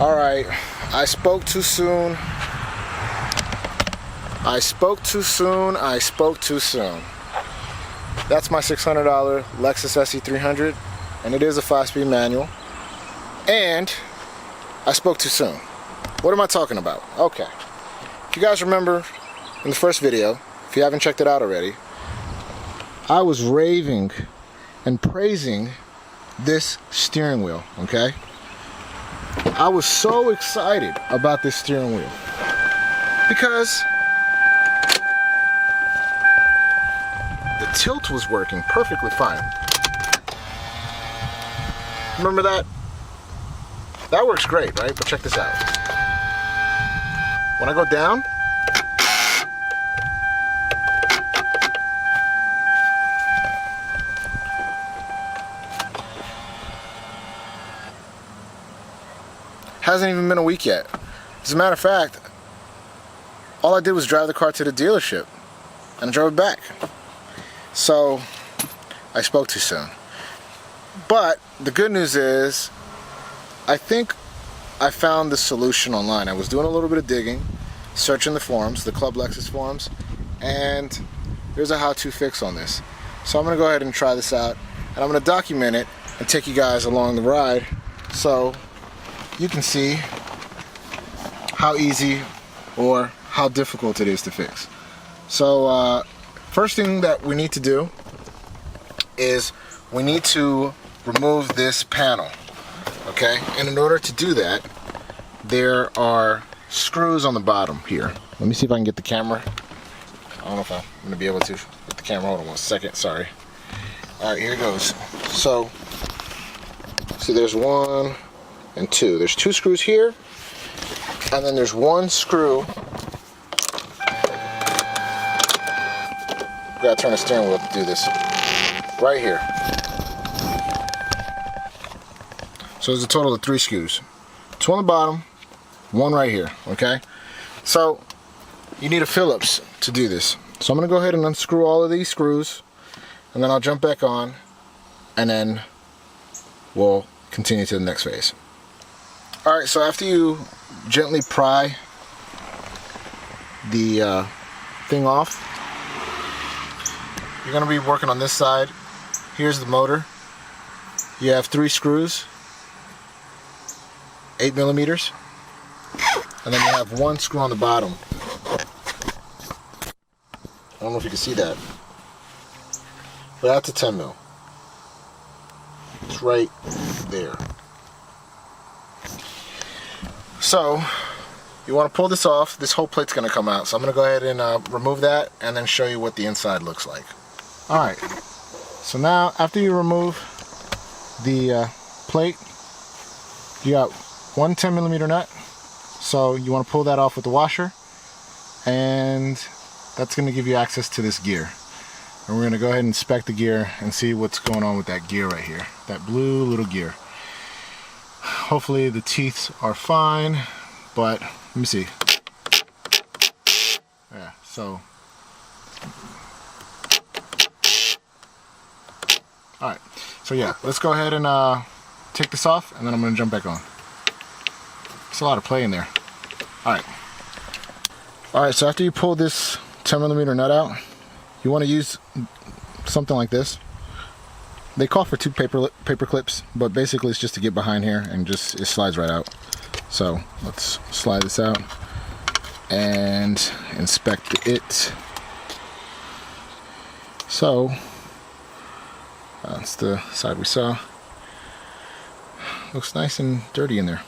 Alright, I spoke too soon. I spoke too soon. That's my $600 Lexus SC300, and it is a 5-speed manual. And I spoke too soon. What am I talking about? Okay. If you guys remember in the first video, if you haven't checked it out already, I was raving and praising this steering wheel, okay? I was so excited about this steering wheel because the tilt was working perfectly fine. Remember that? That works great, right? But check this out. When I go down, hasn't even been a week yet. As a matter of fact, all I did was drive the car to the dealership and drove it back. So I spoke too soon. But the good news is, I think I found the solution online. I was doing a little bit of digging, searching the forums, the Club Lexus forums, and there's a how-to fix on this. So I'm going to go ahead and try this out, and I'm going to document it and take you guys along the ride so you can see how easy or how difficult it is to fix. So first thing that we need to do is we need to remove this panel, okay? And in order to do that, there are screws on the bottom here. Let me see if I can get the camera. I don't know if I'm going to be able to get the camera. Hold on one second, sorry. Alright, here it goes. So, see, there's 1 and 2. There's 2 screws here, and then there's 1 screw. Gotta turn the steering wheel to do this. Right here. So there's a total of 3 screws. 2 on the bottom, 1 right here, okay? So you need a Phillips to do this. So I'm gonna go ahead and unscrew all of these screws, and then I'll jump back on, and then we'll continue to the next phase. Alright, so after you gently pry the thing off, you're going to be working on this side. Here's the motor. You have 3 screws, 8 millimeters, and then you have 1 screw on the bottom. I don't know if you can see that, but that's a 10 mil. It's right there. So you want to pull this off. This whole plate's going to come out, so I'm going to go ahead and remove that and then show you what the inside looks like. Alright, so now after you remove the plate, you got 1 10 millimeter nut, so you want to pull that off with the washer, and that's going to give you access to this gear. And we're going to go ahead and inspect the gear and see what's going on with that gear right here, that blue little gear. Hopefully the teeth are fine, but let me see. Yeah, so alright, so yeah, let's go ahead and take this off, and then I'm going to jump back on. It's a lot of play in there. Alright, so after you pull this 10 millimeter nut out, you want to use something like this. They call for 2 paper clips, but basically it's just to get behind here and just it slides right out. So let's slide this out and inspect it. So that's the side we saw. Looks nice and dirty in there.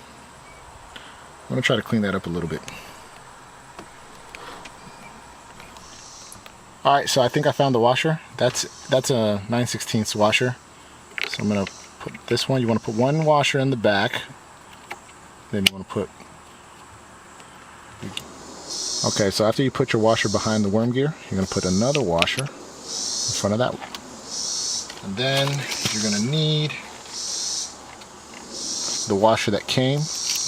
I'm going to try to clean that up a little bit. Alright, so I think I found the washer. That's a 9/16 washer. So I'm going to put this one. You want to put 1 washer in the back. Then you want to put... Okay, so after you put your washer behind the worm gear, you're going to put another washer in front of that one. And then you're going to need the washer that came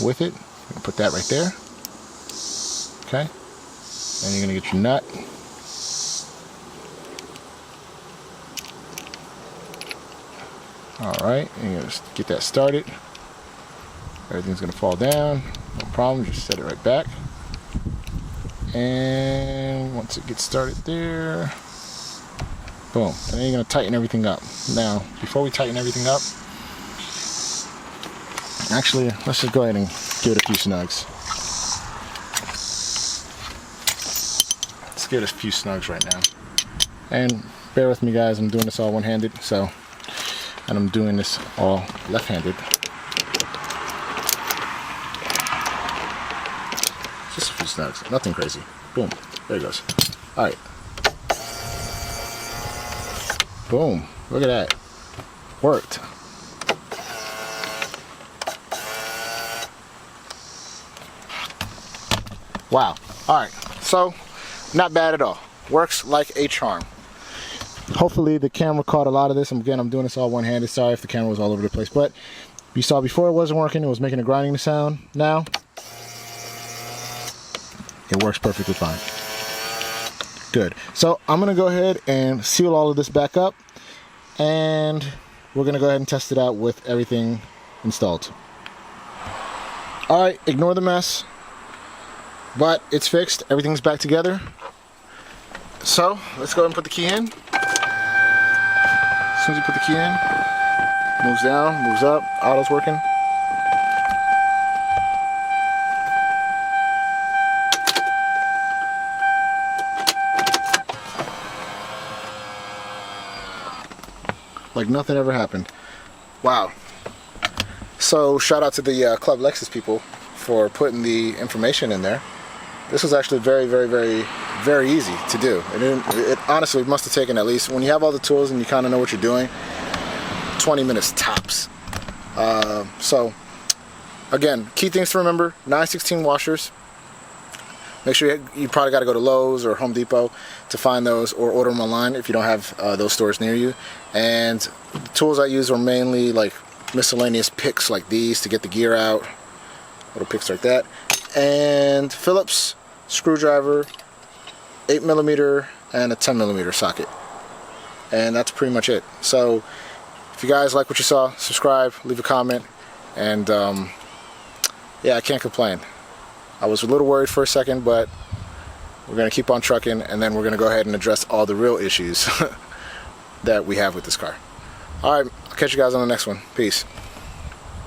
with it. You're going to put that right there. Okay. Then you're going to get your nut. Alright, and you just get that started. Everything's gonna fall down, no problem, just set it right back. And once it gets started there, boom, and then you're gonna tighten everything up. Now, before we tighten everything up, actually, let's just go ahead and give it a few snugs. Let's give it a few snugs right now. And bear with me guys, I'm doing this all one-handed, and I'm doing this all left-handed. Just a few snugs, nothing crazy. Boom, there it goes. All right. Boom, look at that. Worked. Wow. All right, so not bad at all. Works like a charm. Hopefully the camera caught a lot of this. Again, I'm doing this all one-handed. Sorry if the camera was all over the place, but you saw before it wasn't working. It was making a grinding sound. Now it works perfectly fine. Good. So I'm gonna go ahead and seal all of this back up, and we're gonna go ahead and test it out with everything installed. All right, ignore the mess, but it's fixed. Everything's back together. So let's go ahead and put the key in. As soon as you put the key in, moves down, moves up, auto's working. Like nothing ever happened. Wow. So shout out to the Club Lexus people for putting the information in there. This was actually very, very, very, very easy to do. It honestly must have taken, at least when you have all the tools and you kind of know what you're doing, 20 minutes tops. So again, key things to remember: 9/16 washers. Make sure you probably got to go to Lowe's or Home Depot to find those, or order them online if you don't have those stores near you. And the tools I use are mainly like miscellaneous picks like these to get the gear out, little picks like that, and Phillips screwdriver, 8mm and a 10mm socket. And that's pretty much it. So if you guys like what you saw, subscribe, leave a comment, and yeah, I can't complain. I was a little worried for a second, but we're going to keep on trucking, and then we're going to go ahead and address all the real issues that we have with this car. Alright, I'll catch you guys on the next one. Peace.